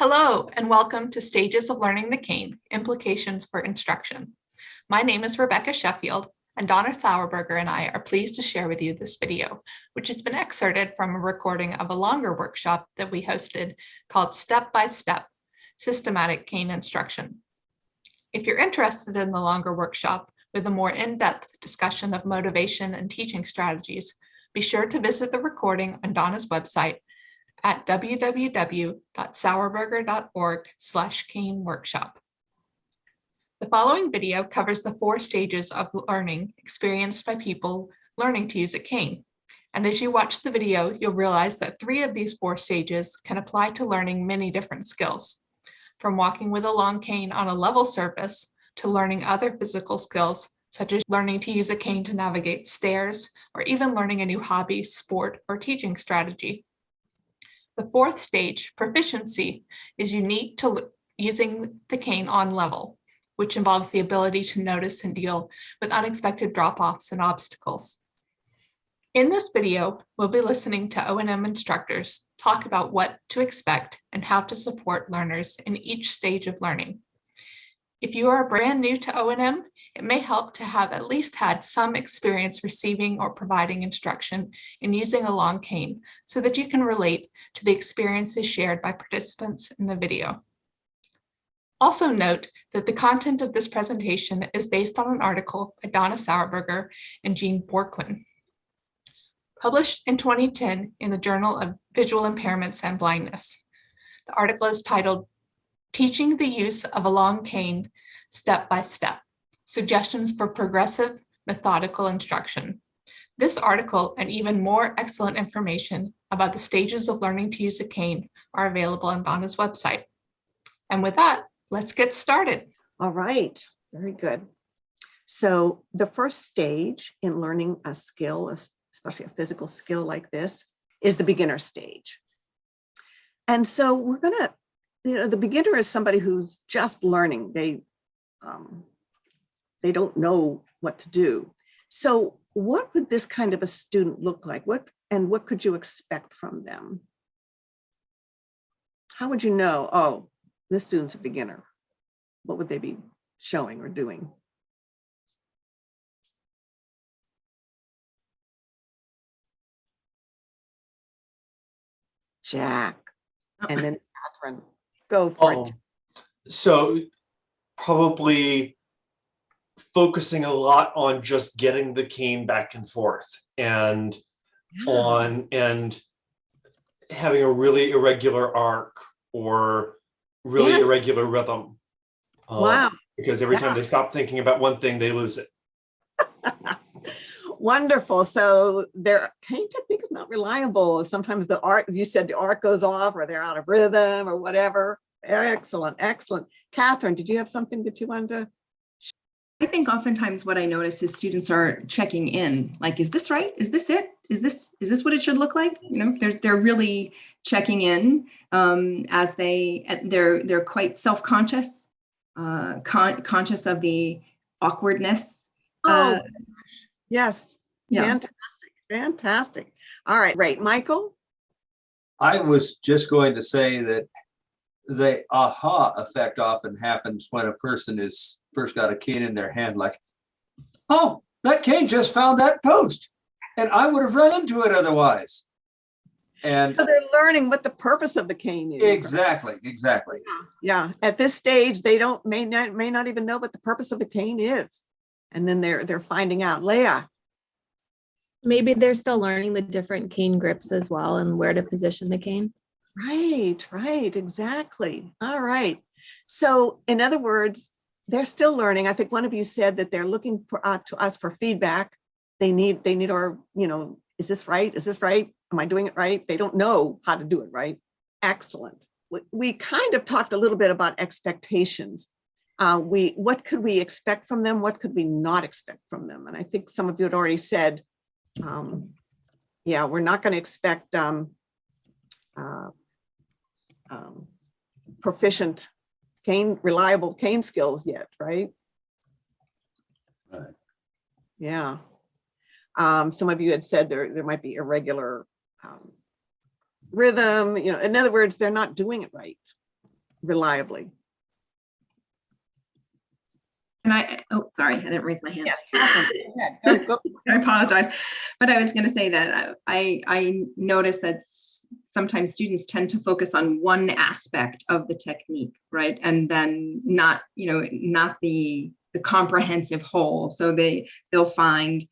Hello, and welcome to Stages of Learning the Cane, Implications for Instruction. My name is Rebecca Sheffield, and Donna Sauerberger and I are pleased to share with you this video, which has been excerpted from a recording of a longer workshop that we hosted called Step by Step, Systematic Cane Instruction. If you're interested in the longer workshop with a more in-depth discussion of motivation and teaching strategies, be sure to visit the recording on Donna's website at www.sauerberger.org/cane workshop. The following video covers the 4 stages of learning experienced by people learning to use a cane. And as you watch the video, you'll realize that 3 of these 4 stages can apply to learning many different skills, from walking with a long cane on a level surface to learning other physical skills, such as learning to use a cane to navigate stairs, or even learning a new hobby, sport, or teaching strategy. The 4th stage, proficiency, is unique to using the cane on level, which involves the ability to notice and deal with unexpected drop-offs and obstacles. In this video, we'll be listening to O&M instructors talk about what to expect and how to support learners in each stage of learning. If you are brand new to O&M, it may help to have at least had some experience receiving or providing instruction in using a long cane so that you can relate to the experiences shared by participants in the video. Also note that the content of this presentation is based on an article by Donna Sauerberger and Jean Borquin, published in 2010 in the Journal of Visual Impairments and Blindness. The article is titled Teaching the Use of a Long Cane Step by Step, Suggestions for Progressive Methodical Instruction. This article and even more excellent information about the stages of learning to use a cane are available on Donna's website. And with that, let's get started. All right, very good. So the first stage in learning a skill, especially a physical skill like this, is the beginner stage. And so we're gonna, the beginner is somebody who's just learning. They don't know what to do. So what would this kind of a student look like? What could you expect from them? How would you know, oh, this student's a beginner? What would they be showing or doing? Jack, and then Catherine, go for it. So probably focusing a lot on just getting the cane back and forth and and having a really irregular arc or really irregular rhythm. Wow. Because every time they stop thinking about one thing, they lose it. Wonderful. So their cane technique is not reliable. Sometimes the arc, you said the arc goes off or they're out of rhythm or whatever. Excellent, excellent. Catherine, did you have something that you wanted to? I think oftentimes what I notice is students are checking in, like, is this right? Is this it? Is this what it should look like? You know, they're really checking in as they're quite self-conscious, conscious of the awkwardness. Yes. Yeah. Fantastic. Fantastic. All right. Great. Michael? I was just going to say that the aha effect often happens when a person is first got a cane in their hand, like, oh, that cane just found that post and I would have run into it otherwise. And so they're learning what the purpose of the cane is. Exactly. Yeah. At this stage, they may not even know what the purpose of the cane is. And then they're finding out. Leah. Maybe they're still learning the different cane grips as well and where to position the cane. Right, exactly. All right. So in other words, they're still learning. I think one of you said that they're looking for to us for feedback. They need our, is this right? Is this right? Am I doing it right? They don't know how to do it right. Excellent. We kind of talked a little bit about expectations. What could we expect from them? What could we not expect from them? And I think some of you had already said, we're not going to expect proficient reliable cane skills yet, right? Right. Yeah. Some of you had said there might be irregular rhythm, in other words, they're not doing it right. reliably. And oh, sorry, I didn't raise my hand. Yes, Catherine, go ahead. Go. I apologize, but I was going to say that I noticed that sometimes students tend to focus on one aspect of the technique, right? And then not the comprehensive whole. So they'll find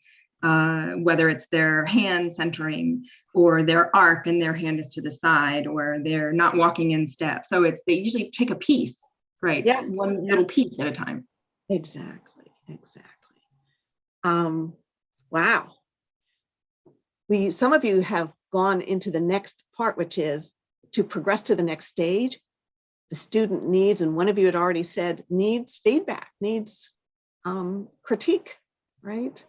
whether it's their hand centering or their arc and their hand is to the side, or they're not walking in step. So they usually pick a piece, right? Yeah. One little piece at a time. Exactly. Wow. Some of you have gone into the next part, which is to progress to the next stage. The student needs, and one of you had already said, needs feedback, needs critique, right?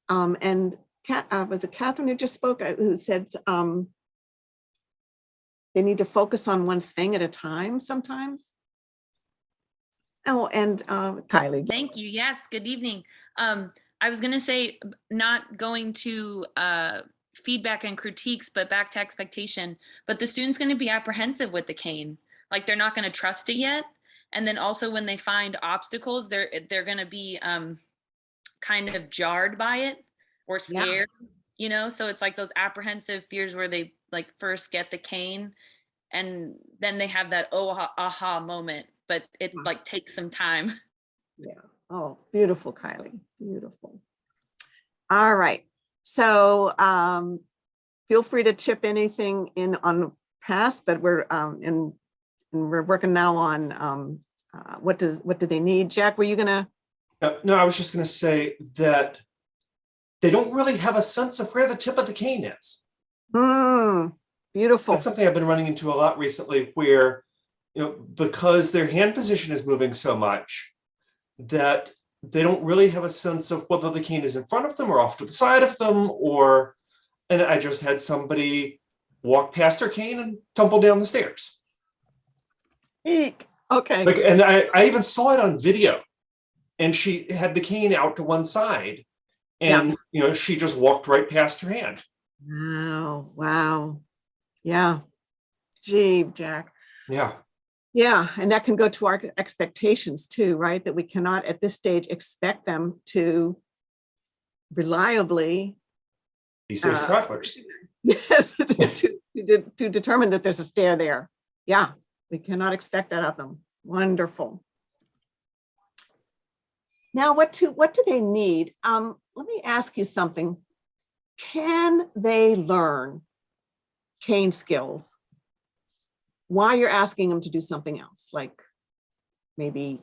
And was it Catherine who just spoke, who said they need to focus on one thing at a time sometimes? Oh, and Kylie. Thank you. Yes, good evening. I was going to say not going to feedback and critiques, but back to expectation. But the student's going to be apprehensive with the cane. Like they're not going to trust it yet. And then also when they find obstacles, they're going to be kind of jarred by it or scared, So it's like those apprehensive fears where they like first get the cane and then they have that aha moment. But it like takes some time. Yeah. Oh, beautiful, Kylie. Beautiful. All right. So feel free to chip anything in on past, but we're working now on what do they need? Jack, were you gonna? No, I was just gonna say that they don't really have a sense of where the tip of the cane is. Beautiful. That's something I've been running into a lot recently, where because their hand position is moving so much that they don't really have a sense of whether the cane is in front of them or off to the side of them, and I just had somebody walk past her cane and tumble down the stairs. Eek. Okay. And I even saw it on video, and she had the cane out to one side and she just walked right past her hand. Wow. Yeah. Gee, Jack. Yeah, and that can go to our expectations too, right? That we cannot at this stage expect them to reliably be safe travelers. Yes, to determine that there's a stair there. Yeah, we cannot expect that of them. Wonderful. Now, what do they need? Let me ask you something. Can they learn cane skills while you're asking them to do something else? Like maybe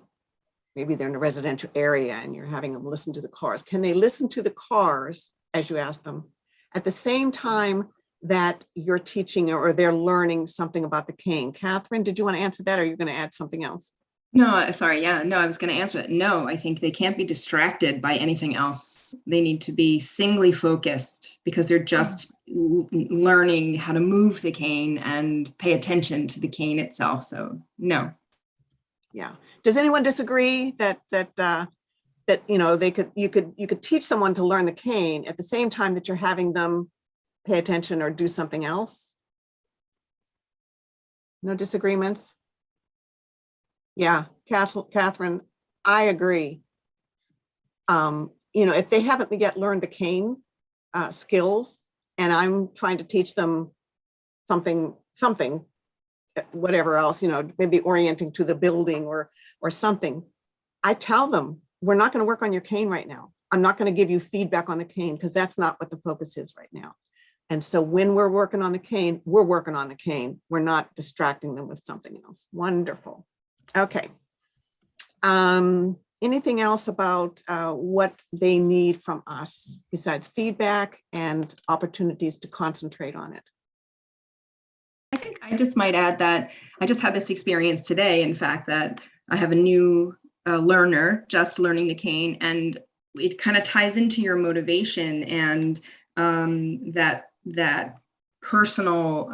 they're in a residential area and you're having them listen to the cars. Can they listen to the cars as you ask them at the same time that you're teaching or they're learning something about the cane? Catherine, did you want to answer that, or are you going to add something else? No, sorry. Yeah, no, I was going to answer it. No, I think they can't be distracted by anything else. They need to be singly focused because they're just learning how to move the cane and pay attention to the cane itself. So no. Yeah. Does anyone disagree that you could teach someone to learn the cane at the same time that you're having them pay attention or do something else? No disagreements? Yeah, Catherine, I agree. If they haven't yet learned the cane skills, and I'm trying to teach them something, whatever else, maybe orienting to the building or something, I tell them, we're not going to work on your cane right now. I'm not going to give you feedback on the cane because that's not what the focus is right now. And so when we're working on the cane, we're working on the cane. We're not distracting them with something else. Wonderful. Okay. Anything else about what they need from us besides feedback and opportunities to concentrate on it? I think I just might add that I just had this experience today, in fact, that I have a new learner just learning the cane, and it kind of ties into your motivation and that personal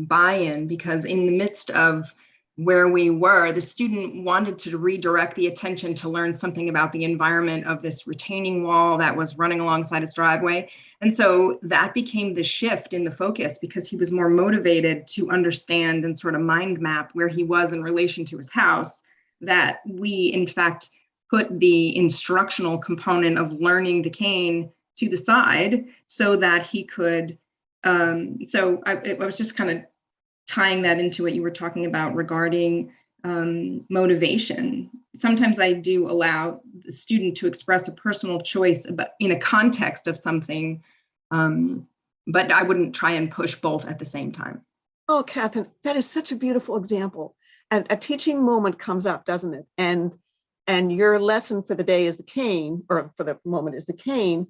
buy-in, because in the midst of where we were, the student wanted to redirect the attention to learn something about the environment of this retaining wall that was running alongside his driveway. And so that became the shift in the focus, because he was more motivated to understand and sort of mind map where he was in relation to his house, that we in fact put the instructional component of learning the cane to the side so that he could, I was just kind of tying that into what you were talking about regarding motivation. Sometimes I do allow the student to express a personal choice about in a context of something, but I wouldn't try and push both at the same time. Oh, Catherine, that is such a beautiful example. And a teaching moment comes up, doesn't it? And your lesson for the day is the cane, or for the moment is the cane,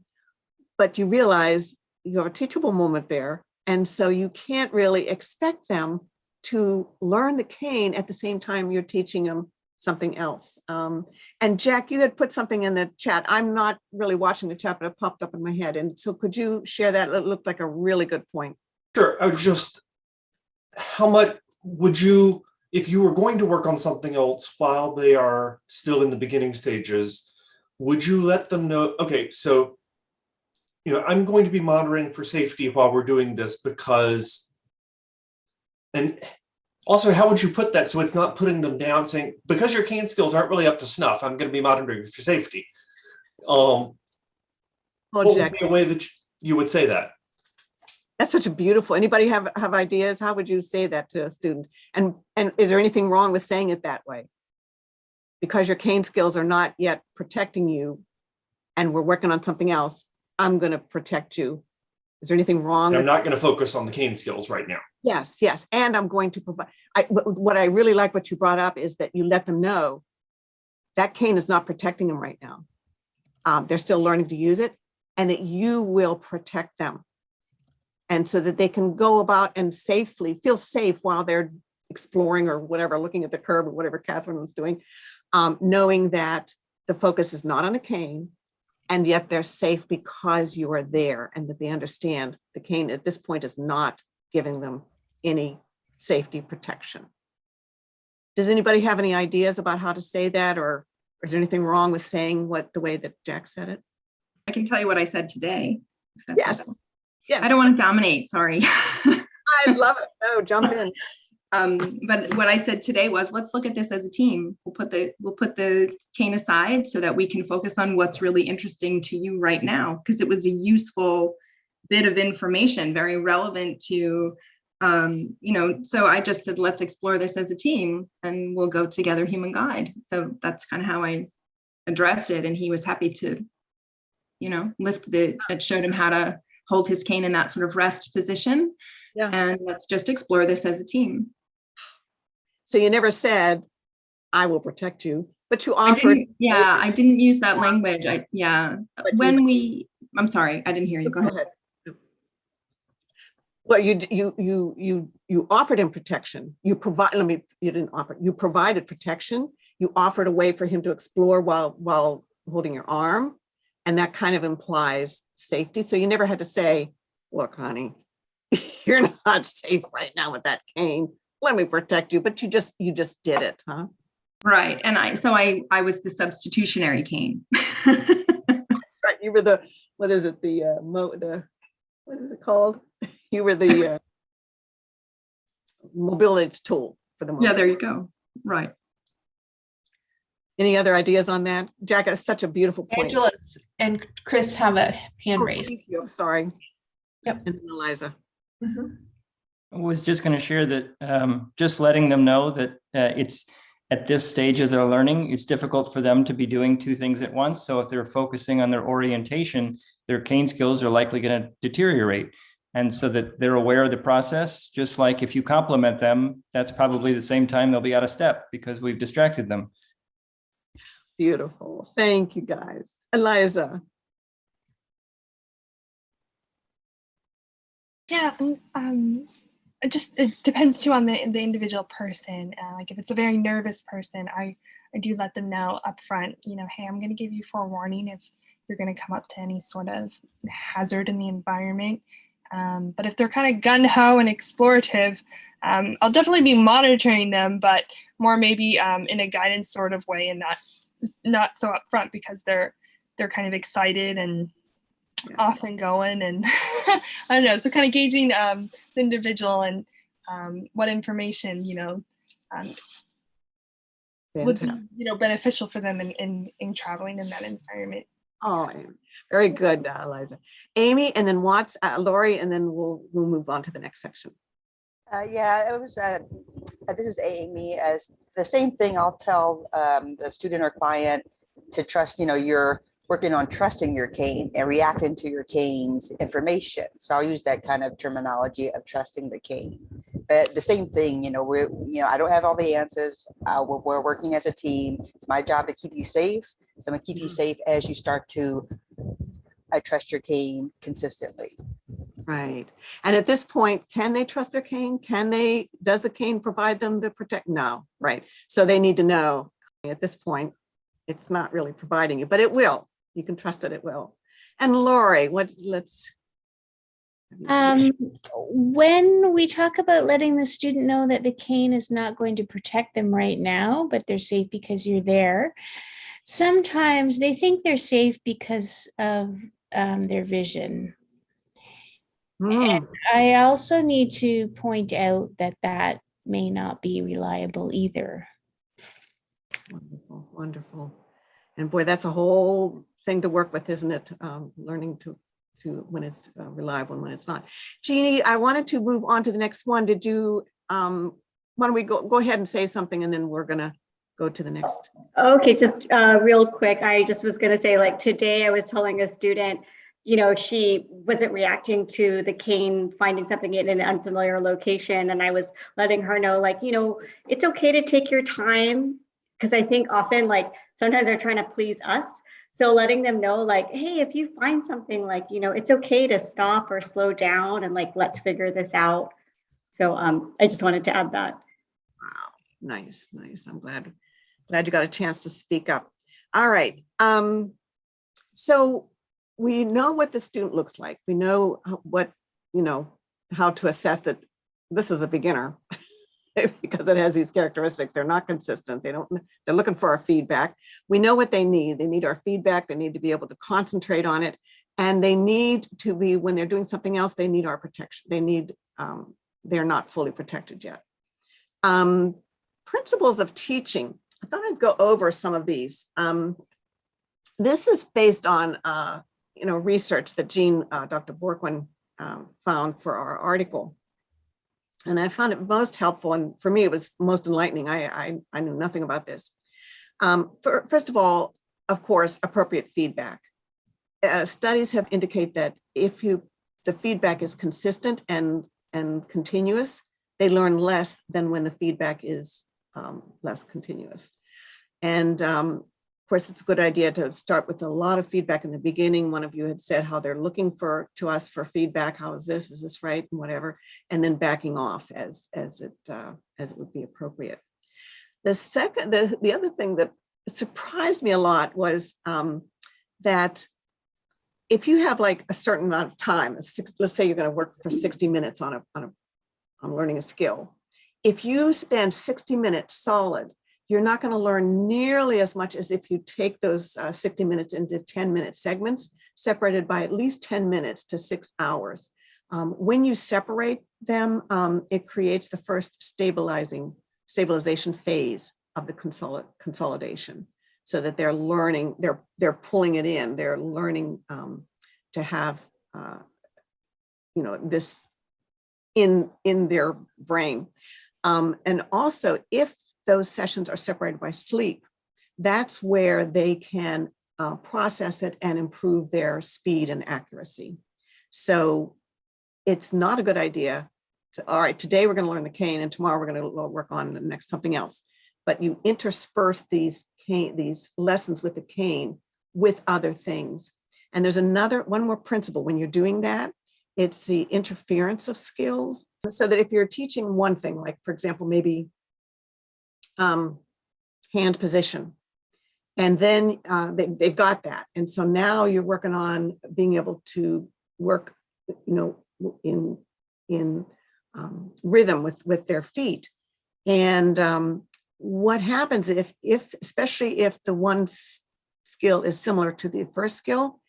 but you realize you have a teachable moment there. And so you can't really expect them to learn the cane at the same time you're teaching them something else. And Jack, you had put something in the chat. I'm not really watching the chat, but it popped up in my head. And so could you share that? It looked like a really good point. Sure. I was just, how much would you, if you were going to work on something else while they are still in the beginning stages, would you let them know, okay, so, I'm going to be monitoring for safety while we're doing this because, and also how would you put that so it's not putting them down saying, because your cane skills aren't really up to snuff, I'm going to be monitoring for safety. What would be a way that you would say that? That's such a beautiful, anybody have ideas? How would you say that to a student? And is there anything wrong with saying it that way? Because your cane skills are not yet protecting you and we're working on something else, I'm going to protect you. Is there anything wrong? I'm not going to focus on the cane skills right now. Yes, yes. And I'm going to provide, what I really like what you brought up is that you let them know that cane is not protecting them right now. They're still learning to use it, and that you will protect them. And so that they can go about and safely feel safe while they're exploring or whatever, looking at the curb or whatever Catherine was doing, knowing that the focus is not on the cane, and yet they're safe because you are there, and that they understand the cane at this point is not giving them any safety protection. Does anybody have any ideas about how to say that, or is there anything wrong with saying the way that Jack said it? I can tell you what I said today. Yes. Yes. I don't want to dominate, sorry. I love it. No, jump in. But what I said today was, let's look at this as a team. We'll put the cane aside so that we can focus on what's really interesting to you right now, because it was a useful bit of information, very relevant to, so I just said, let's explore this as a team and we'll go together, human guide. So that's kind of how I addressed it. And he was happy to, it showed him how to hold his cane in that sort of rest position. Yeah. And let's just explore this as a team. So you never said, I will protect you, but you offered. I didn't use that language. I'm sorry, I didn't hear you. Go ahead. Well, you offered him protection. You provided protection. You offered a way for him to explore while holding your arm. And that kind of implies safety. So you never had to say, look, honey, you're not safe right now with that cane. Let me protect you. But you just did it, huh? Right. And I was the substitutionary cane. That's right. You were what is it called? You were the mobility tool for the moment. Yeah, there you go. Right. Any other ideas on that? Jack, that's such a beautiful point. Angela and Chris have a hand raised. Thank you. I'm sorry. Yep. And then Eliza. Mm-hmm. I was just going to share that just letting them know that it's at this stage of their learning, it's difficult for them to be doing two things at once. So if they're focusing on their orientation, their cane skills are likely going to deteriorate. And so that they're aware of the process, just like if you compliment them, that's probably the same time they'll be out of step because we've distracted them. Beautiful. Thank you, guys. Eliza. Yeah, it depends too on the individual person. Like if it's a very nervous person, I do let them know up front, hey, I'm going to give you forewarning if you're going to come up to any sort of hazard in the environment. But if they're kind of gung-ho and explorative, I'll definitely be monitoring them, but more maybe in a guidance sort of way, and not so upfront, because they're kind of excited and off and going, and I don't know. So kind of gauging the individual and what information would be beneficial for them in traveling in that environment. Oh, very good, Eliza. Amy, and then Watts, Lori, and then we'll move on to the next section. Yeah, it was. This is Amy. As the same thing, I'll tell the student or client to trust. You're working on trusting your cane and reacting to your cane's information. So I'll use that kind of terminology of trusting the cane. But the same thing, I don't have all the answers. We're working as a team. It's my job to keep you safe. So I'm gonna keep you safe as you start to trust your cane consistently. Right. And at this point, can they trust their cane? Does the cane provide them the protect? No, right. So they need to know at this point, it's not really providing you, but it will. You can trust that it will. And Lori, when we talk about letting the student know that the cane is not going to protect them right now, but they're safe because you're there, sometimes they think they're safe because of their vision. And I also need to point out that may not be reliable either. Wonderful, wonderful. And boy, that's a whole thing to work with, isn't it? Learning to when it's reliable and when it's not. Jeannie, I wanted to move on to the next one. Did you, why don't we go ahead and say something, and then we're gonna go to the next. Okay, just real quick. I just was gonna say, like today I was telling a student, she wasn't reacting to the cane finding something in an unfamiliar location. And I was letting her know, like, it's okay to take your time. Because I think often, like, sometimes they're trying to please us. So letting them know, like, hey, if you find something, like, it's okay to stop or slow down and like, let's figure this out. So I just wanted to add that. Wow, nice. I'm glad you got a chance to speak up. All right. So we know what the student looks like. We know how to assess that this is a beginner because it has these characteristics. They're not consistent. They're looking for our feedback. We know what they need. They need our feedback. They need to be able to concentrate on it. And they need to be, when they're doing something else, they need our protection. They're not fully protected yet. Principles of teaching. I thought I'd go over some of these. This is based on research that Dr. Borkwin found for our article. And I found it most helpful, and for me, it was most enlightening. I knew nothing about this. First of all, of course, appropriate feedback. Studies have indicated that if the feedback is consistent and continuous, they learn less than when the feedback is less continuous. And of course, it's a good idea to start with a lot of feedback in the beginning. One of you had said how they're looking to us for feedback. How is this right, and whatever, and then backing off as it would be appropriate. The other thing that surprised me a lot was that if you have like a certain amount of time, let's say you're going to work for 60 minutes on learning a skill. If you spend 60 minutes solid, you're not going to learn nearly as much as if you take those 60 minutes into 10-minute segments, separated by at least 10 minutes to 6 hours. When you separate them, it creates the first stabilization phase of the consolidation, so that they're learning, they're pulling it in, they're learning to have this in their brain. And also, if those sessions are separated by sleep, that's where they can process it and improve their speed and accuracy. So it's not a good idea to, all right, today we're going to learn the cane and tomorrow we're going to work on the next something else. But you intersperse these lessons with the cane with other things. And there's one more principle when you're doing that. It's the interference of skills. So that if you're teaching one thing, like for example, maybe hand position, and then they've got that. And so now you're working on being able to work, in rhythm with their feet. And what happens if especially if the one skill is similar to the first skill,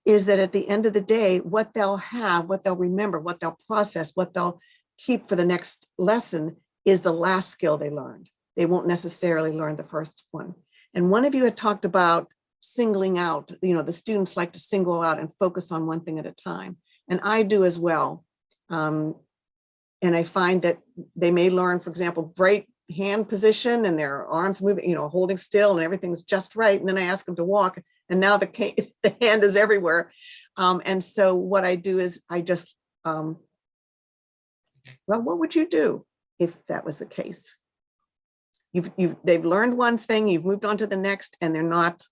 is that at the end of the day, what they'll have, what they'll remember, what they'll process, what they'll keep for the next lesson is the last skill they learned. They won't necessarily learn the first one. And one of you had talked about singling out, the students like to single out and focus on one thing at a time. And I do as well. And I find that they may learn, for example, great hand position and their arms moving, holding still and everything's just right. And then I ask them to walk and now the hand is everywhere. And so what I do is I just, well, what would you do if that was the case? They've learned one thing, you've moved on to the next, and they're not,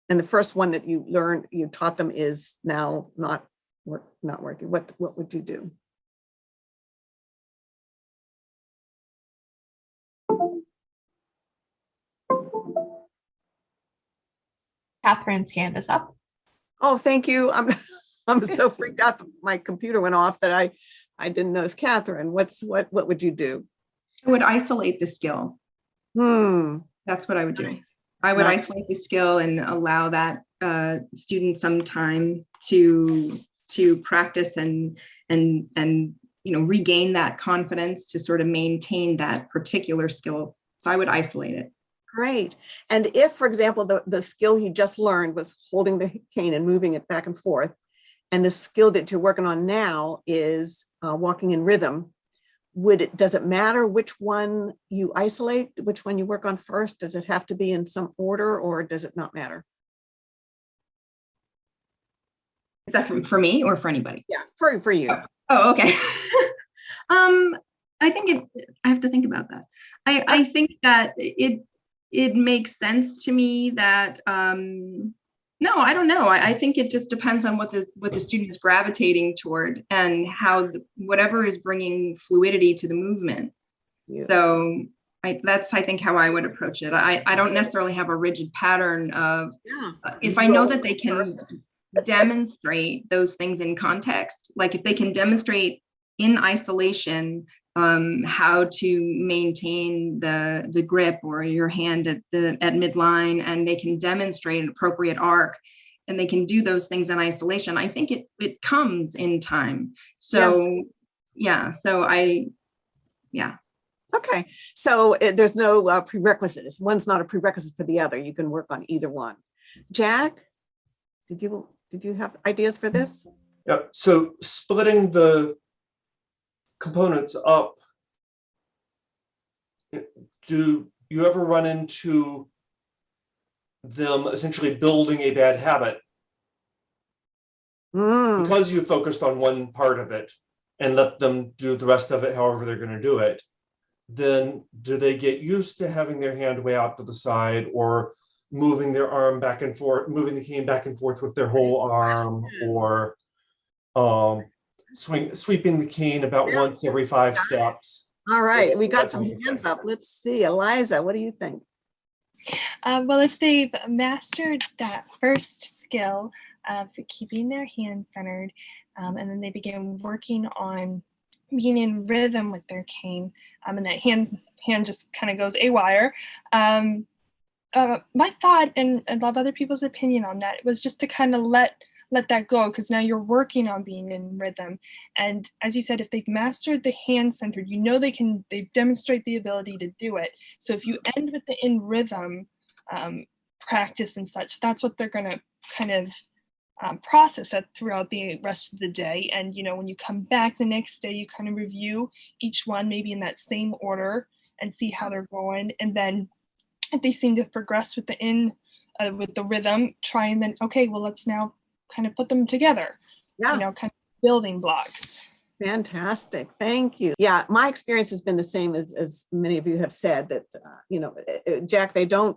and the first one that you taught them is now not working. What would you do? Catherine's hand is up. Oh, thank you. I'm so freaked out that my computer went off that I didn't notice. Catherine, what would you do? I would isolate the skill. That's what I would do. I would isolate the skill and allow that student some time to practice and regain that confidence to sort of maintain that particular skill. So I would isolate it. Great. And if, for example, the skill he just learned was holding the cane and moving it back and forth, and the skill that you're working on now is walking in rhythm, does it matter which one you isolate, which one you work on first? Does it have to be in some order, or does it not matter? Is that for me or for anybody? Yeah, for you. Oh, okay. I think I have to think about that. I think that it makes sense to me that, no, I don't know. I think it just depends on what the student is gravitating toward and how whatever is bringing fluidity to the movement. Yeah. So that's, I think, how I would approach it. I don't necessarily have a rigid pattern of, if I know that they can demonstrate those things in context, like if they can demonstrate in isolation how to maintain the grip or your hand at midline, and they can demonstrate an appropriate arc, and they can do those things in isolation, I think it comes in time. So yes. Okay, so there's no prerequisite. One's not a prerequisite for the other. You can work on either one. Jack, did you have ideas for this? Yeah, so splitting the components up, do you ever run into them essentially building a bad habit because you focused on one part of it and let them do the rest of it however they're going to do it? Then do they get used to having their hand way out to the side, or moving their arm back and forth, moving the cane back and forth with their whole arm, or sweeping the cane about once every 5 steps? All right, we got some hands up. Let's see. Eliza, what do you think? Well, if they've mastered that first skill of keeping their hand centered, and then they begin working on being in rhythm with their cane, and that hand just kind of goes awire. My thought, and I'd love other people's opinion on that, was just to kind of let that go, because now you're working on being in rhythm. And as you said, if they've mastered the hand centered, they demonstrate the ability to do it. So if you end with the in rhythm practice and such, that's what they're going to kind of process that throughout the rest of the day. And when you come back the next day, you kind of review each one maybe in that same order and see how they're going. And then if they seem to progress with the rhythm, try and then, okay, well, let's now kind of put them together, kind of building blocks. Fantastic. Thank you. Yeah, my experience has been the same as many of you have said, that, Jack, they don't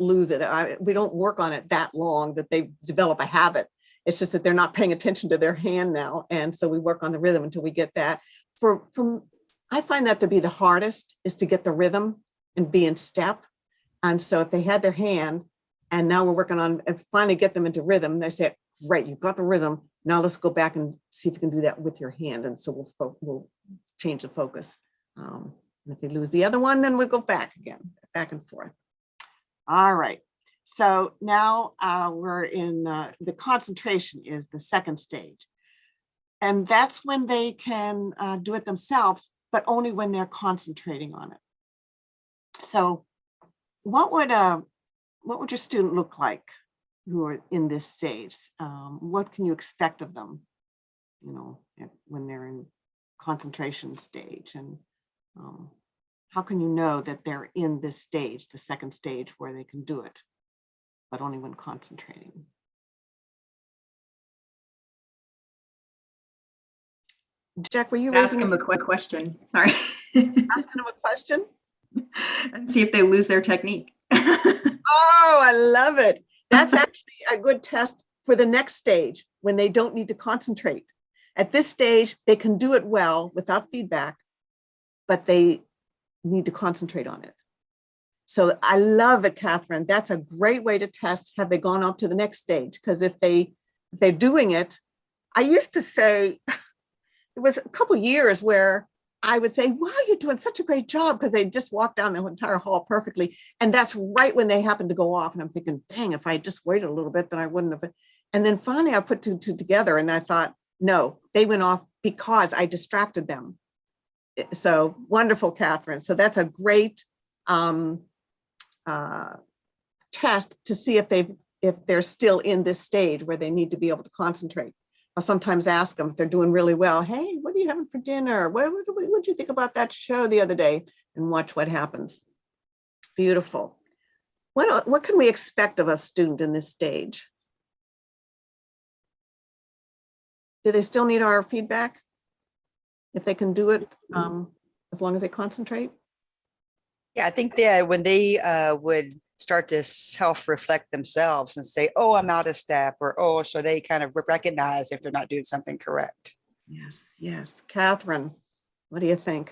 lose it. We don't work on it that long that they develop a habit. It's just that they're not paying attention to their hand now. And so we work on the rhythm until we get that. I find that to be the hardest, is to get the rhythm and be in step. And so if they had their hand, and now we're working on and finally get them into rhythm, they say, right, you've got the rhythm. Now let's go back and see if you can do that with your hand. And so we'll change the focus. And if they lose the other one, then we'll go back again, back and forth. All right. So now we're in the concentration is the second stage. And that's when they can do it themselves, but only when they're concentrating on it. So what would your student look like who are in this stage? What can you expect of them, you know, when they're in concentration stage? And how can you know that they're in this stage, the second stage, where they can do it, but only when concentrating? Jack, were you Ask raising them a quick question. Sorry. asking them a question? And see if they lose their technique. Oh, I love it. That's actually a good test for the next stage when they don't need to concentrate. At this stage, they can do it well without feedback, but they need to concentrate on it. So I love it, Catherine. That's a great way to test. Have they gone up to the next stage? Because if they're doing it, I used to say, there was a couple of years where I would say, wow, you're doing such a great job, because they just walked down the entire hall perfectly. And that's right when they happened to go off. And I'm thinking, dang, if I had just waited a little bit, then I wouldn't have. And then finally I put two together and I thought, no, they went off because I distracted them. So wonderful, Catherine. So that's a great test to see if they're still in this stage where they need to be able to concentrate. I'll sometimes ask them if they're doing really well. Hey, what are you having for dinner? What did you think about that show the other day? And watch what happens. Beautiful. What can we expect of a student in this stage? Do they still need our feedback? If they can do it as long as they concentrate? Yeah, I think that when they would start to self-reflect themselves and say, oh, I'm out of step, or oh, so they kind of recognize if they're not doing something correct. Yes, yes. Catherine, what do you think?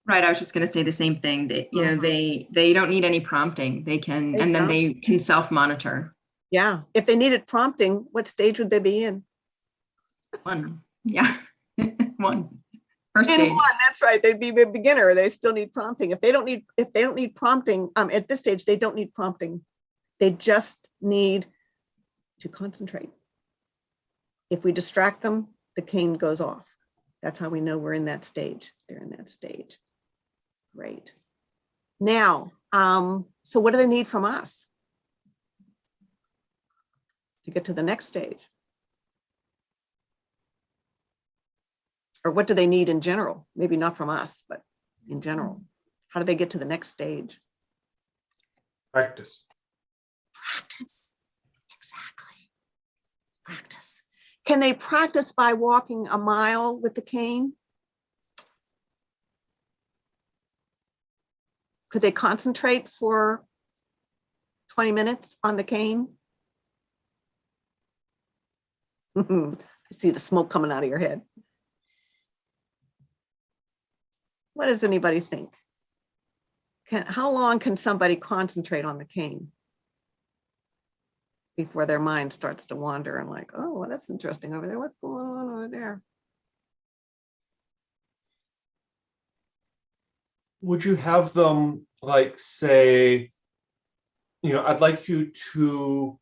Right. I was just going to say the same thing. That, you know, they don't need any prompting. They can, and then they can self-monitor. Yeah. If they needed prompting, what stage would they be in? One. Yeah. One. First In stage. one, that's right. They'd be a beginner. They still need prompting. If they don't need prompting, at this stage, they don't need prompting. They just need to concentrate. If we distract them, the cane goes off. That's how we know we're in that stage. They're in that stage. Great. Now, so what do they need from us to get to the next stage? Or what do they need in general? Maybe not from us, but in general. How do they get to the next stage? Practice. Practice. Exactly. Practice. Can they practice by walking a mile with the cane? Could they concentrate for 20 minutes on the cane? I see the smoke coming out of your head. What does anybody think? How long can somebody concentrate on the cane before their mind starts to wander and like, oh, well, that's interesting over there. What's going on over there? Would you have them like say, you know, I'd like you to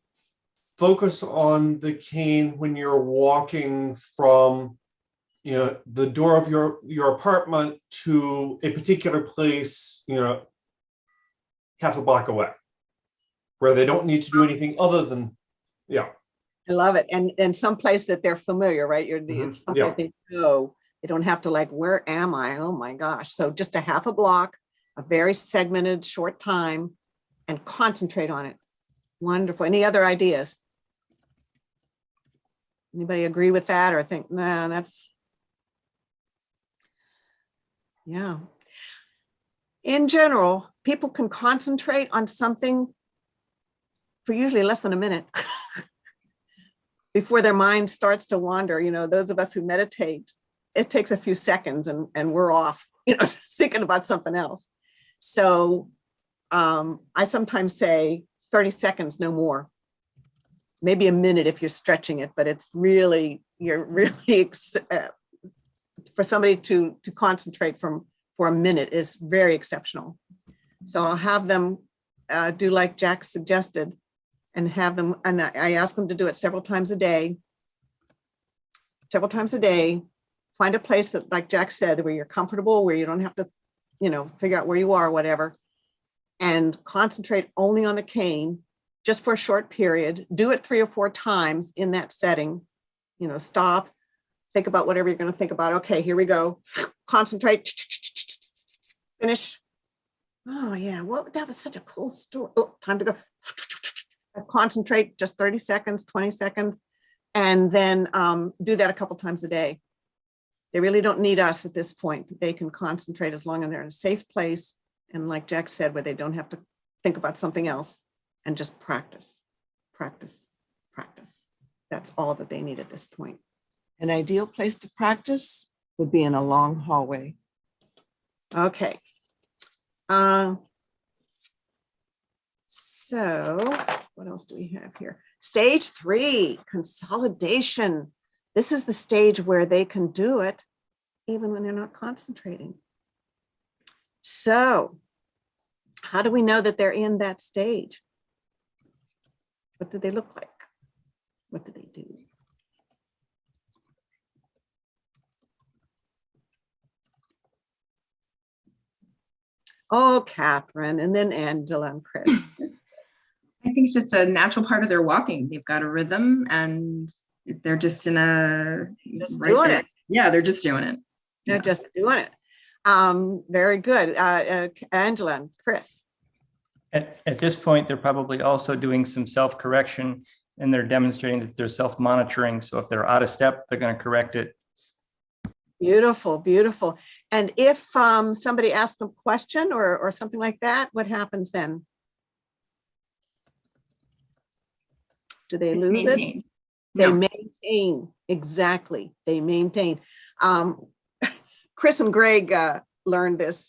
focus on the cane when you're walking from, you know, the door of your apartment to a particular place, you know, half a block away, where they don't need to do anything other than, yeah. I love it. And someplace that they're familiar, right? It's someplace they know. They don't have to like, where am I? Oh my gosh. So just a half a block, a very segmented short time, and concentrate on it. Wonderful. Any other ideas? Anybody agree with that or think, nah, that's, yeah. In general, people can concentrate on something for usually less than a minute before their mind starts to wander. You know, those of us who meditate, it takes a few seconds and we're off, you know, thinking about something else. So I sometimes say 30 seconds, no more. maybe a minute if you're stretching it, but it's really, you're really, for somebody to concentrate for a minute is very exceptional. So I'll have them do like Jack suggested and have them, and I ask them to do it several times a day. Find a place that, like Jack said, where you're comfortable, where you don't have to, you know, figure out where you are or whatever, and concentrate only on the cane just for a short period. Do it 3 or 4 times in that setting. You know, stop, think about whatever you're going to think about. Okay, here we go. Concentrate, finish. Oh yeah, well, that was such a cool story. Oh, time to go. Concentrate just 30 seconds, 20 seconds, and then do that a couple times a day. They really don't need us at this point. They can concentrate as long as they're in a safe place. And like Jack said, where they don't have to think about something else and just practice, practice, practice. That's all that they need at this point. An ideal place to practice would be in a long hallway. Okay. So what else do we have here? Stage 3, consolidation. This is the stage where they can do it even when they're not concentrating. So how do we know that they're in that stage? What do they look like? What do they do? Oh, Catherine, and then Angela and Chris. I think it's just a natural part of their walking. They've got a rhythm and they're just in a Doing it. Yeah, they're just doing it. They're just doing it. Very good. Angela and Chris. At this point, they're probably also doing some self-correction, and they're demonstrating that they're self-monitoring. So if they're out of step, they're going to correct it. Beautiful, beautiful. And if somebody asks a question or something like that, what happens then? Do they lose it? They maintain. Exactly. They maintain. Chris and Greg learned this.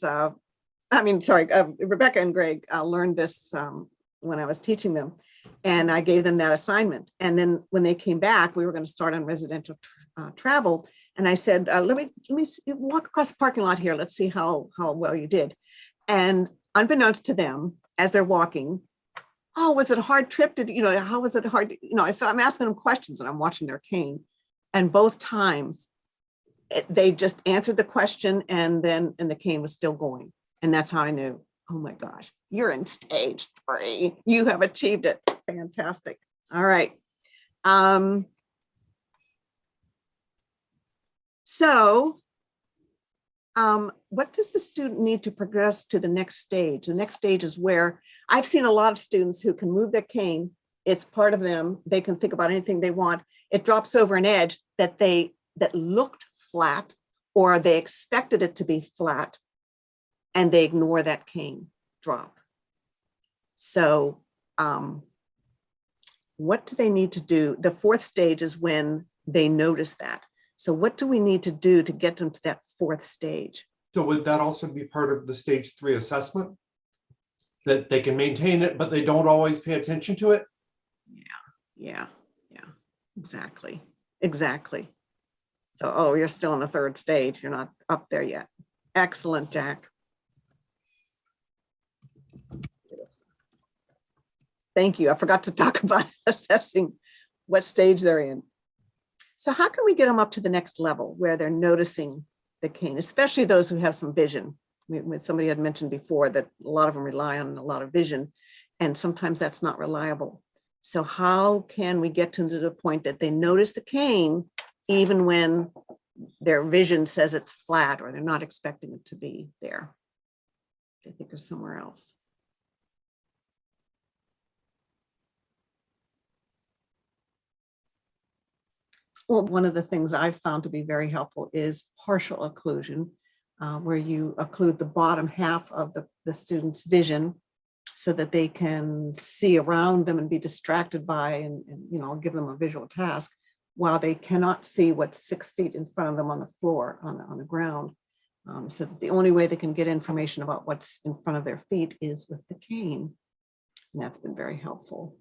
Rebecca and Greg learned this when I was teaching them, and I gave them that assignment. And then when they came back, we were going to start on residential travel. And I said, let me walk across the parking lot here. Let's see how well you did. And unbeknownst to them, as they're walking, oh, was it a hard trip? How was it hard? So I'm asking them questions and I'm watching their cane. And both times they just answered the question and the cane was still going. And that's how I knew, oh my gosh, you're in stage 3. You have achieved it. Fantastic. All right. What does the student need to progress to the next stage? The next stage is where I've seen a lot of students who can move their cane. It's part of them. They can think about anything they want. It drops over an edge that looked flat, or they expected it to be flat, and they ignore that cane drop. So what do they need to do? The 4th stage is when they notice that. So what do we need to do to get them to that 4th stage? So would that also be part of the stage 3 assessment? That they can maintain it, but they don't always pay attention to it? Yeah, exactly. So, you're still in the 3rd stage. You're not up there yet. Excellent, Jack. Thank you. I forgot to talk about assessing what stage they're in. So how can we get them up to the next level where they're noticing the cane, especially those who have some vision? Somebody had mentioned before that a lot of them rely on a lot of vision, and sometimes that's not reliable. So how can we get to the point that they notice the cane even when their vision says it's flat or they're not expecting it to be there? They think of somewhere else. Well, one of the things I've found to be very helpful is partial occlusion, where you occlude the bottom half of the student's vision so that they can see around them and be distracted by and give them a visual task while they cannot see what's 6 feet in front of them on the floor, on the ground. So that the only way they can get information about what's in front of their feet is with the cane. And that's been very helpful.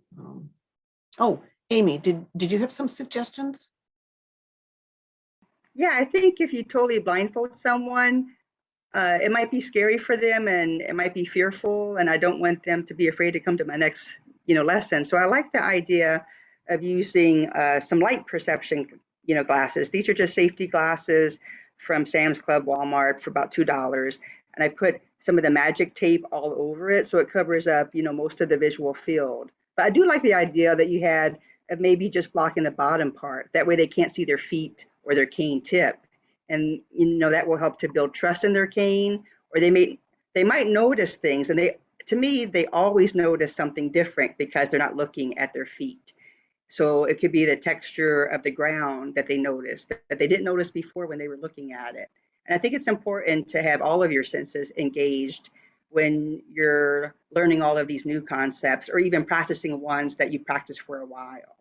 Amy, did you have some suggestions? Yeah, I think if you totally blindfold someone, it might be scary for them and it might be fearful, and I don't want them to be afraid to come to my next, lesson. So I like the idea of using some light perception, glasses. These are just safety glasses from Sam's Club, Walmart for about $2. And I put some of the magic tape all over it so it covers up, most of the visual field. But I do like the idea that you had of maybe just blocking the bottom part. That way they can't see their feet or their cane tip. And that will help to build trust in their cane, or they might notice things, and to me they always notice something different because they're not looking at their feet. So it could be the texture of the ground that they noticed that they didn't notice before when they were looking at it. And I think it's important to have all of your senses engaged when you're learning all of these new concepts, or even practicing ones that you practiced for a while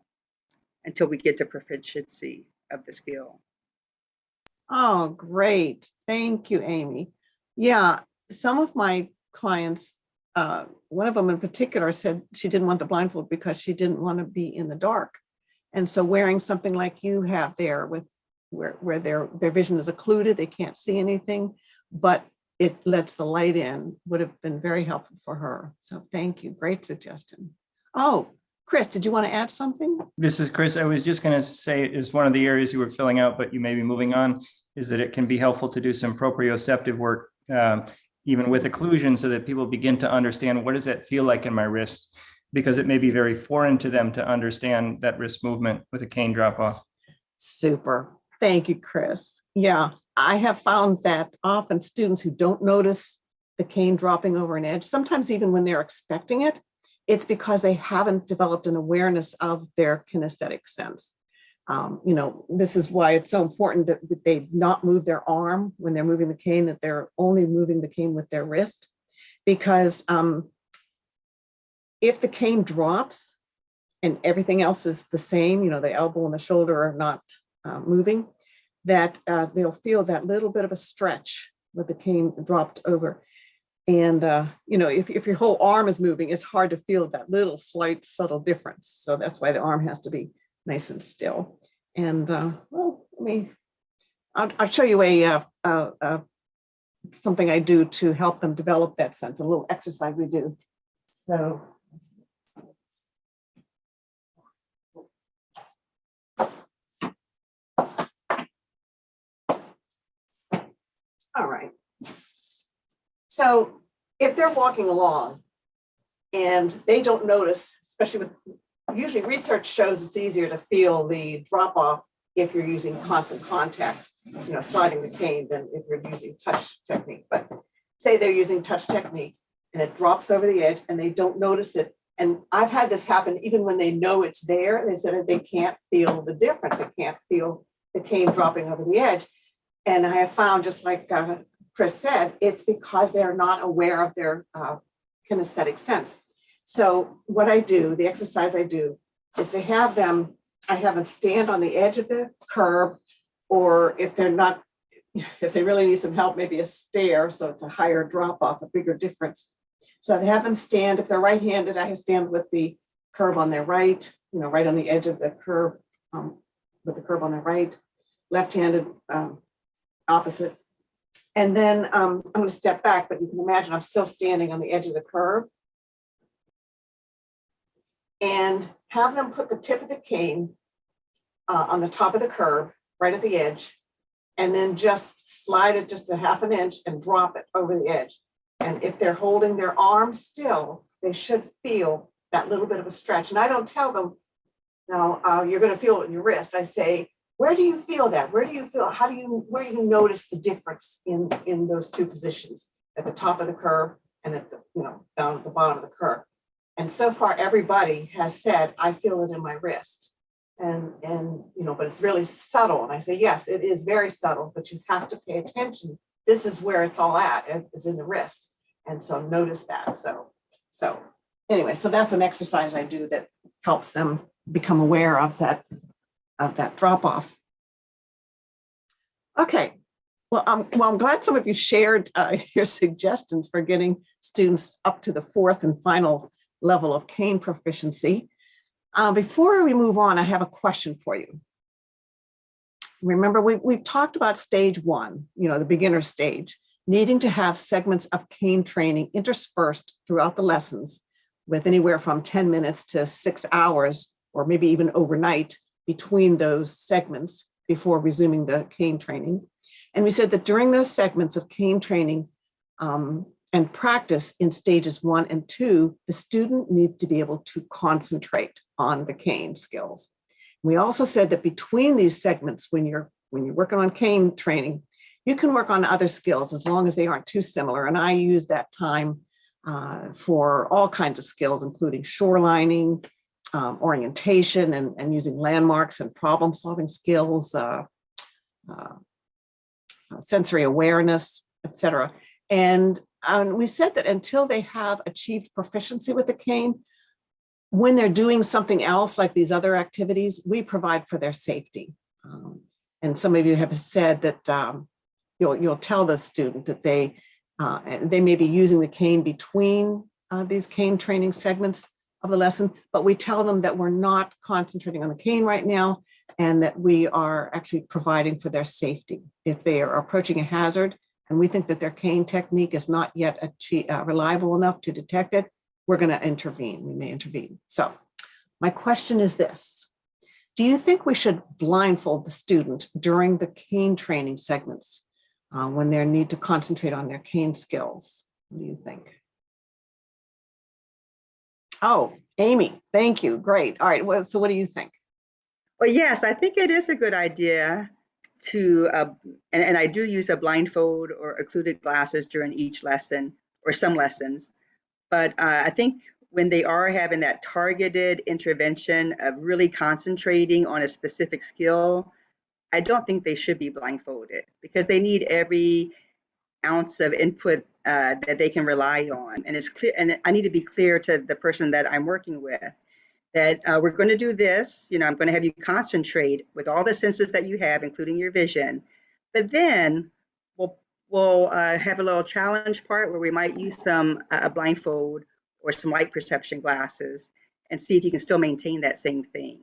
until we get to proficiency of the skill. Oh, great. Thank you, Amy. Yeah, some of my clients, one of them in particular said she didn't want the blindfold because she didn't want to be in the dark. And so wearing something like you have there with where their vision is occluded, they can't see anything, but it lets the light in, would have been very helpful for her. So thank you. Great suggestion. Oh, Chris, did you want to add something? This is Chris. I was just going to say is one of the areas you were filling out, but you may be moving on, is that it can be helpful to do some proprioceptive work, even with occlusion, so that people begin to understand, what does that feel like in my wrist? Because it may be very foreign to them to understand that wrist movement with a cane drop off. Super. Thank you, Chris. Yeah, I have found that often students who don't notice the cane dropping over an edge, sometimes even when they're expecting it, it's because they haven't developed an awareness of their kinesthetic sense. This is why it's so important that they not move their arm when they're moving the cane, that they're only moving the cane with their wrist. Because if the cane drops and everything else is the same, the elbow and the shoulder are not moving, that they'll feel that little bit of a stretch with the cane dropped over. And, if your whole arm is moving, it's hard to feel that little slight subtle difference. So that's why the arm has to be nice and still. And I'll show you something I do to help them develop that sense, a little exercise we do. So. All right. So if they're walking along and they don't notice, especially with, usually research shows it's easier to feel the drop off if you're using constant contact, sliding the cane, than if you're using touch technique. But say they're using touch technique and it drops over the edge and they don't notice it. And I've had this happen even when they know it's there. They said they can't feel the difference. They can't feel the cane dropping over the edge. And I have found, just like Chris said, it's because they're not aware of their kinesthetic sense. So what I do, the exercise I do, is to have them, I have them stand on the edge of the curb, or if they really need some help, maybe a stair, so it's a higher drop off, a bigger difference. So I have them stand, if they're right-handed, I stand with the curb on their right, right on the edge of the curb, with the curb on their right, left-handed, opposite. And then I'm going to step back, but you can imagine I'm still standing on the edge of the curb. And have them put the tip of the cane on the top of the curb, right at the edge, and then just slide it just a half an inch and drop it over the edge. And if they're holding their arm still, they should feel that little bit of a stretch. And I don't tell them, now you're going to feel it in your wrist. I say, where do you feel that? Where do you feel, where do you notice the difference in those two positions, at the top of the curve and at the, down at the bottom of the curve? And so far, everybody has said, I feel it in my wrist. And but it's really subtle. And I say, yes, it is very subtle, but you have to pay attention. This is where it's all at, it's in the wrist. And so notice that. So anyway, so that's an exercise I do that helps them become aware of that drop off. Okay, well, I'm glad some of you shared your suggestions for getting students up to the 4th and final level of cane proficiency. Before we move on, I have a question for you. Remember, we've talked about stage one, the beginner stage, needing to have segments of cane training interspersed throughout the lessons with anywhere from 10 minutes to 6 hours, or maybe even overnight between those segments before resuming the cane training. And we said that during those segments of cane training and practice in stages 1 and 2, the student needs to be able to concentrate on the cane skills. We also said that between these segments, when you're working on cane training, you can work on other skills as long as they aren't too similar. And I use that time for all kinds of skills, including shorelining, orientation, and using landmarks and problem-solving skills, sensory awareness, etc. And we said that until they have achieved proficiency with the cane, when they're doing something else like these other activities, we provide for their safety. And some of you have said that you'll tell the student that they may be using the cane between these cane training segments of the lesson, but we tell them that we're not concentrating on the cane right now and that we are actually providing for their safety. If they are approaching a hazard and we think that their cane technique is not yet reliable enough to detect it, we're going to intervene. We may intervene. So my question is this: do you think we should blindfold the student during the cane training segments when they need to concentrate on their cane skills? What do you think? Oh, Amy, thank you. Great. All right. Well, so what do you think? Well, yes, I think it is a good idea to, and I do use a blindfold or occluded glasses during each lesson or some lessons. But I think when they are having that targeted intervention of really concentrating on a specific skill, I don't think they should be blindfolded because they need every ounce of input that they can rely on. And it's clear, and I need to be clear to the person that I'm working with that we're going to do this. I'm going to have you concentrate with all the senses that you have, including your vision. But then we'll have a little challenge part where we might use some a blindfold or some light perception glasses and see if you can still maintain that same thing.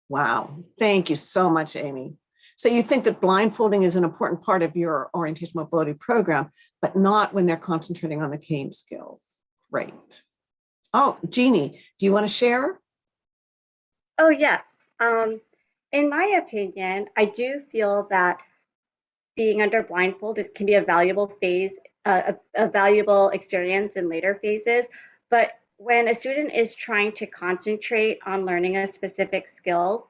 Wow. Thank you so much, Amy. So you think that blindfolding is an important part of your orientation mobility program, but not when they're concentrating on the cane skills. Great. Oh, Jeannie, do you want to share? Oh, yes. In my opinion, I do feel that being under blindfold, it can be a valuable phase, a valuable experience in later phases. But when a student is trying to concentrate on learning a specific skill,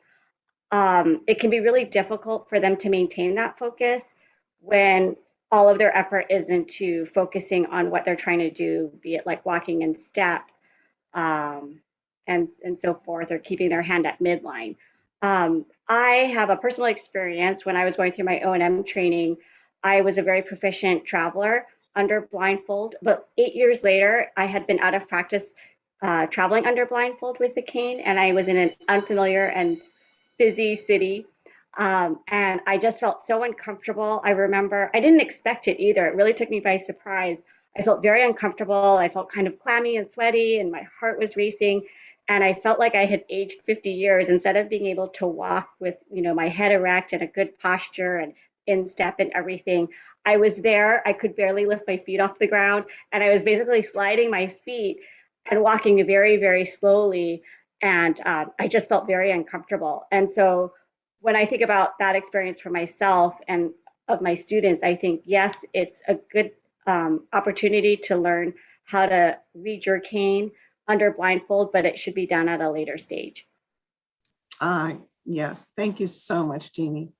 it can be really difficult for them to maintain that focus when all of their effort is into focusing on what they're trying to do, be it like walking in step and so forth, or keeping their hand at midline. I have a personal experience when I was going through my O&M training. I was a very proficient traveler under blindfold, but 8 years later, I had been out of practice traveling under blindfold with the cane, and I was in an unfamiliar and busy city. And I just felt so uncomfortable. I remember, I didn't expect it either. It really took me by surprise. I felt very uncomfortable. I felt kind of clammy and sweaty, and my heart was racing. And I felt like I had aged 50 years instead of being able to walk with, my head erect and a good posture and in step and everything. I was there. I could barely lift my feet off the ground. And I was basically sliding my feet and walking very, very slowly. And I just felt very uncomfortable. And so when I think about that experience for myself and of my students, I think, yes, it's a good opportunity to learn how to read your cane under blindfold, but it should be done at a later stage. Yes, thank you so much, Jeannie.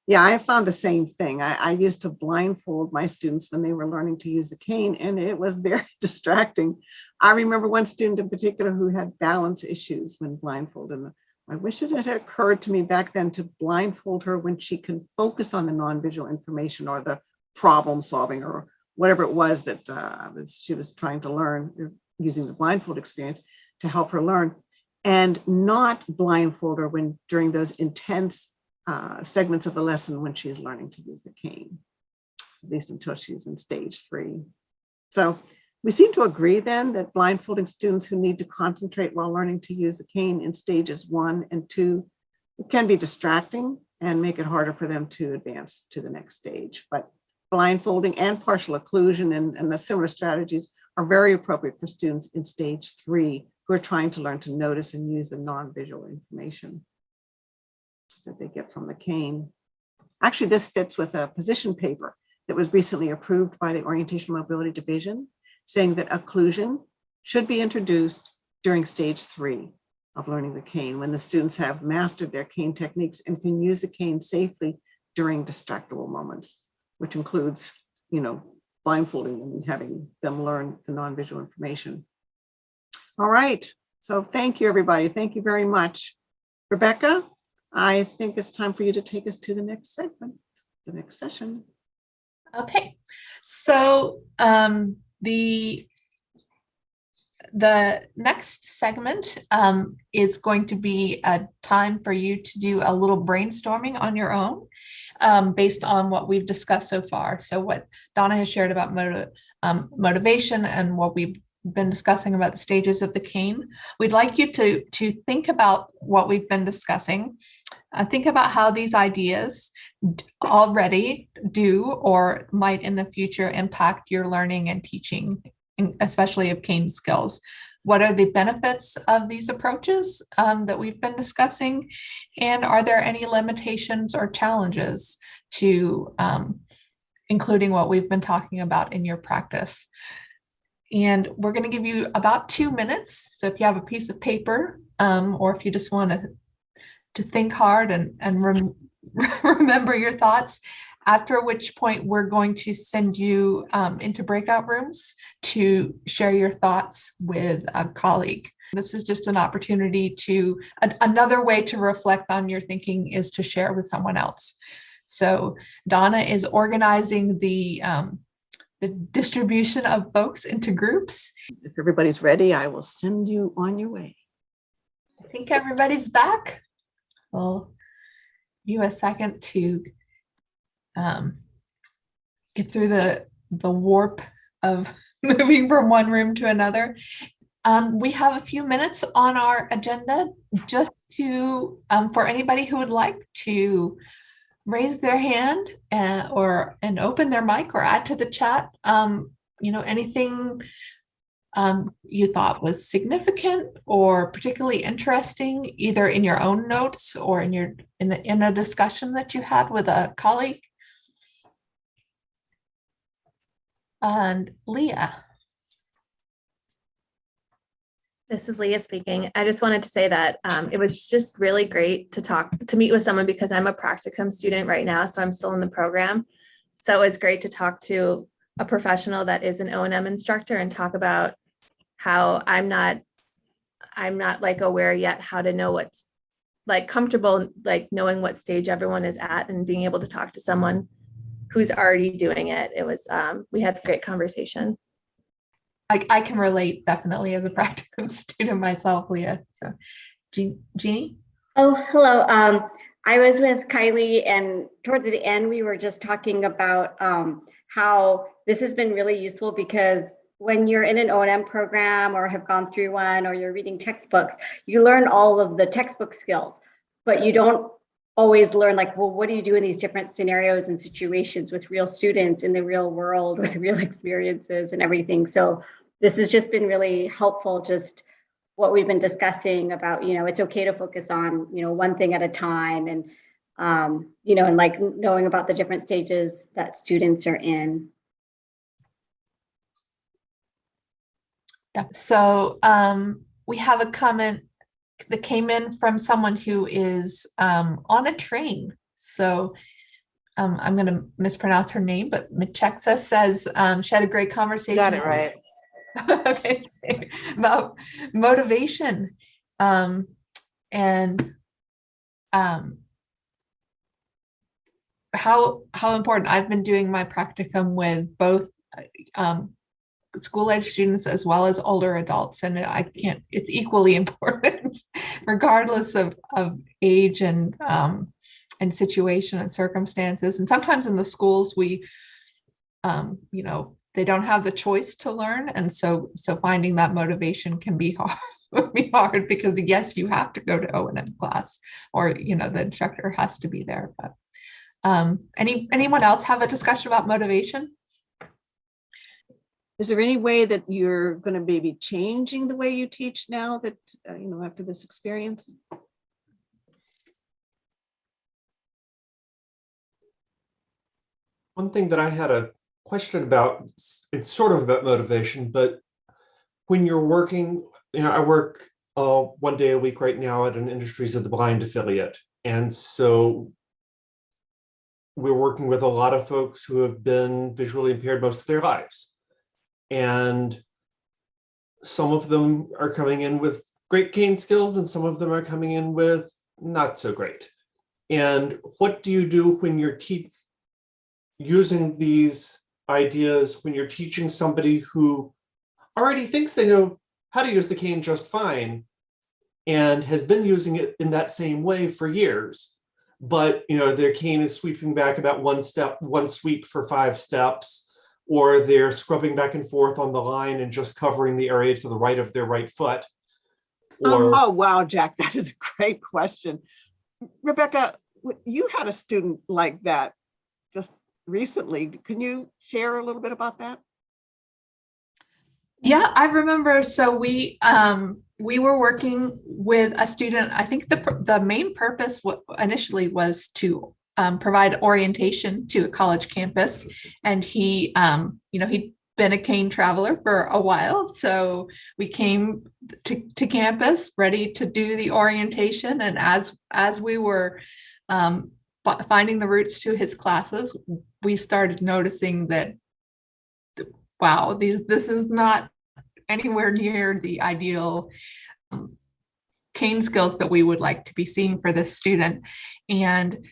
Yeah, I found the same thing. I used to blindfold my students when they were learning to use the cane, and it was very distracting. I remember one student in particular who had balance issues when blindfolded. I wish it had occurred to me back then to blindfold her when she can focus on the non-visual information or the problem solving or whatever it was that she was trying to learn using the blindfold experience to help her learn, and not blindfold her when during those intense segments of the lesson when she's learning to use the cane, at least until she's in stage 3. So We seem to agree then that blindfolding students who need to concentrate while learning to use the cane in stages 1 and 2 can be distracting and make it harder for them to advance to the next stage. But blindfolding and partial occlusion and the similar strategies are very appropriate for students in stage 3 who are trying to learn to notice and use the non-visual information that they get from the cane. Actually, this fits with a position paper that was recently approved by the Orientation Mobility Division, saying that occlusion should be introduced during stage 3 of learning the cane, when the students have mastered their cane techniques and can use the cane safely during distractible moments, which includes, blindfolding them and having them learn the non-visual information. All right, so thank you, everybody. Thank you very much. Rebecca, I think it's time for you to take us to the next segment, the next session. Okay, so the next segment is going to be a time for you to do a little brainstorming on your own based on what we've discussed so far. So what Donna has shared about motivation and what we've been discussing about the stages of the cane. We'd like you to think about what we've been discussing. Think about how these ideas already do or might in the future impact your learning and teaching, especially of cane skills. What are the benefits of these approaches that we've been discussing? And are there any limitations or challenges to including what we've been talking about in your practice? And we're going to give you about 2 minutes. So if you have a piece of paper or if you just want to think hard and remember your thoughts, after which point we're going to send you into breakout rooms to share your thoughts with a colleague. This is just an opportunity to, another way to reflect on your thinking is to share with someone else. So Donna is organizing the distribution of folks into groups. If everybody's ready, I will send you on your way. I think everybody's back. We'll give you a second to get through the warp of moving from one room to another. We have a few minutes on our agenda just to, for anybody who would like to raise their hand and open their mic or add to the chat, anything you thought was significant or particularly interesting, either in your own notes or in a discussion that you had with a colleague. And Leah. This is Leah speaking. I just wanted to say that it was just really great to meet with someone, because I'm a practicum student right now, so I'm still in the program. So it's great to talk to a professional that is an O&M instructor and talk about how I'm not like aware yet how to know what's like comfortable, like knowing what stage everyone is at and being able to talk to someone who's already doing it. It was, we had a great conversation. I can relate definitely as a practicum student myself, Leah. So, Jeannie? Oh, hello. I was with Kylie, and towards the end, we were just talking about how this has been really useful, because when you're in an O&M program or have gone through one, or you're reading textbooks, you learn all of the textbook skills, but you don't always learn, like, well, what do you do in these different scenarios and situations with real students in the real world with real experiences and everything. So this has just been really helpful, just what we've been discussing about, it's okay to focus on, one thing at a time, and, and like knowing about the different stages that students are in. Yeah, so we have a comment that came in from someone who is on a train. So I'm going to mispronounce her name, but Michexa says she had a great conversation. Got it right. Okay, about motivation and how important. I've been doing my practicum with both school-age students as well as older adults, and it's equally important regardless of age and situation and circumstances. And sometimes in the schools we they don't have the choice to learn. And so finding that motivation can be hard. Be hard because yes, you have to go to O&M class, or the instructor has to be there. But anyone else have a discussion about motivation? Is there any way that you're going to maybe changing the way you teach now that, after this experience? One thing that I had a question about, it's sort of about motivation, but when you're working, I work 1 day a week right now at an Industries of the Blind affiliate. And so we're working with a lot of folks who have been visually impaired most of their lives. And some of them are coming in with great cane skills and some of them are coming in with not so great. And what do you do when you're using these ideas, when you're teaching somebody who already thinks they know how to use the cane just fine and has been using it in that same way for years, but their cane is sweeping back about one sweep for 5 steps, or they're scrubbing back and forth on the line and just covering the area to the right of their right foot. Or Oh, wow, Jack, that is a great question. Rebecca, you had a student like that just recently. Can you share a little bit about that? Yeah, I remember. So we were working with a student. I think the main purpose initially was to provide orientation to a college campus, and he'd been a cane traveler for a while. So we came to campus ready to do the orientation, and as we were finding the routes to his classes, we started noticing that, wow, this is not anywhere near the ideal cane skills that we would like to be seeing for this student. And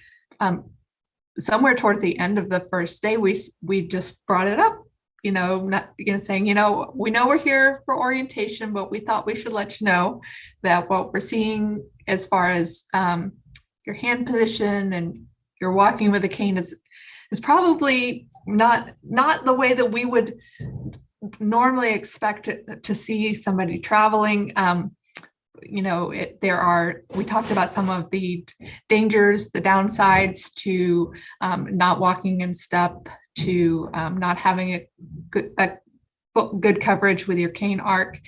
somewhere towards the end of the first day, we just brought it up, saying, we know we're here for orientation, but we thought we should let you know that what we're seeing as far as your hand position and your walking with a cane is probably not the way that we would normally expect to see somebody traveling. We talked about some of the dangers, the downsides to not walking in step, to not having a good coverage with your cane arc,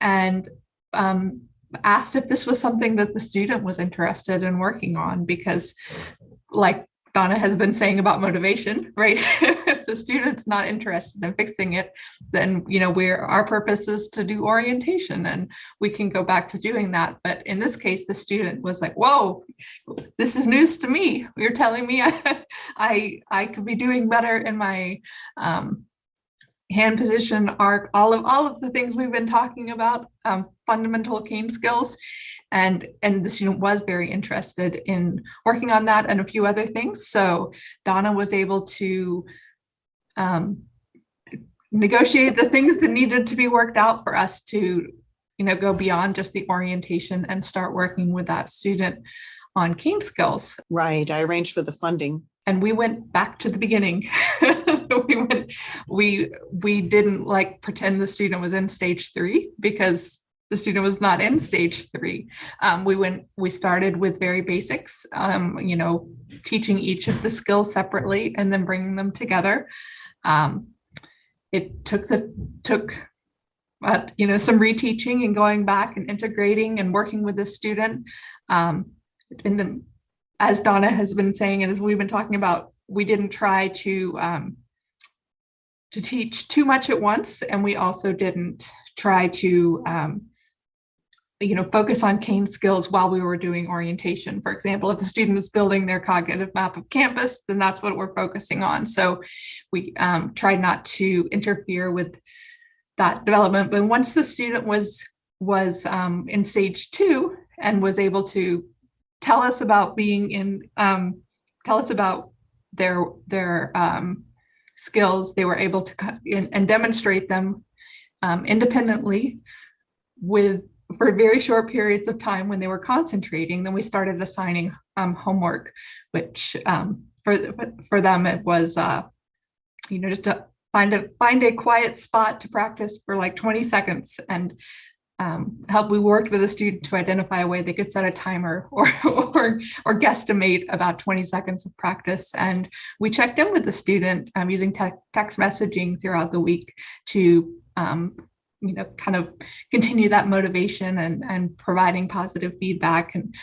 and asked if this was something that the student was interested in working on, because like Donna has been saying about motivation, right? If the student's not interested in fixing it, then our purpose is to do orientation, and we can go back to doing that. But in this case, the student was like, "Whoa, this is news to me. You're telling me I could be doing better in my hand position, arc, all of the things we've been talking about, fundamental cane skills." And the student was very interested in working on that and a few other things. So Donna was able to negotiate the things that needed to be worked out for us to, go beyond just the orientation and start working with that student on cane skills. Right. I arranged for the funding. And we went back to the beginning. We didn't pretend the student was in stage 3, because the student was not in stage 3. We started with very basics, teaching each of the skills separately and then bringing them together. It took some reteaching and going back and integrating and working with the student. As Donna has been saying, and as we've been talking about, we didn't try to teach too much at once, and we also didn't try to focus on cane skills while we were doing orientation. For example, if the student is building their cognitive map of campus, then that's what we're focusing on. So we tried not to interfere with that development. But once the student was in stage 2 and was able to tell us about their skills, they were able to and demonstrate them independently for very short periods of time when they were concentrating. Then we started assigning homework, which for them it was just find a quiet spot to practice for like 20 seconds and we worked with a student to identify a way they could set a timer or guesstimate about 20 seconds of practice. And we checked in with the student using text messaging throughout the week to kind of continue that motivation and providing positive feedback and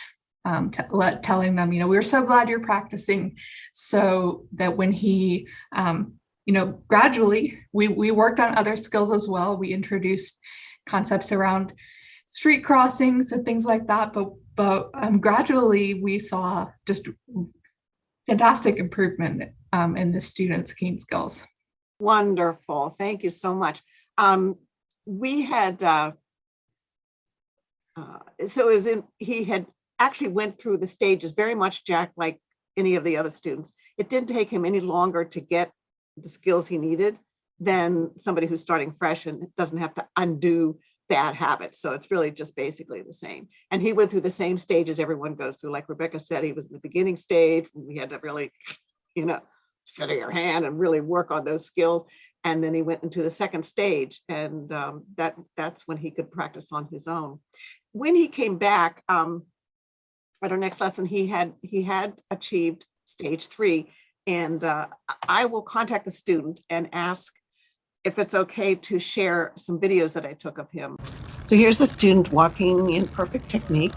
telling them, we were so glad you're practicing, so that when he, gradually we worked on other skills as well. We introduced concepts around street crossings and things like that, but gradually we saw just fantastic improvement in the students' cane skills. Wonderful. Thank you so much. We had, he had actually went through the stages very much, Jack, like any of the other students. It didn't take him any longer to get the skills he needed than somebody who's starting fresh and doesn't have to undo bad habits. So it's really just basically the same. And he went through the same stages everyone goes through. Like Rebecca said, he was in the beginning stage. We had to really, steady your hand and really work on those skills. And then he went into the second stage, and that's when he could practice on his own. When he came back at our next lesson, he had achieved stage 3. And I will contact the student and ask if it's okay to share some videos that I took of him. So here's the student walking in perfect technique.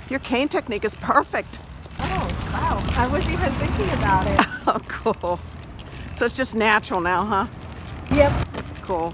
Your cane technique is perfect. Oh, wow. I was even thinking about it. Oh, cool. So it's just natural now, huh? Yep. Cool.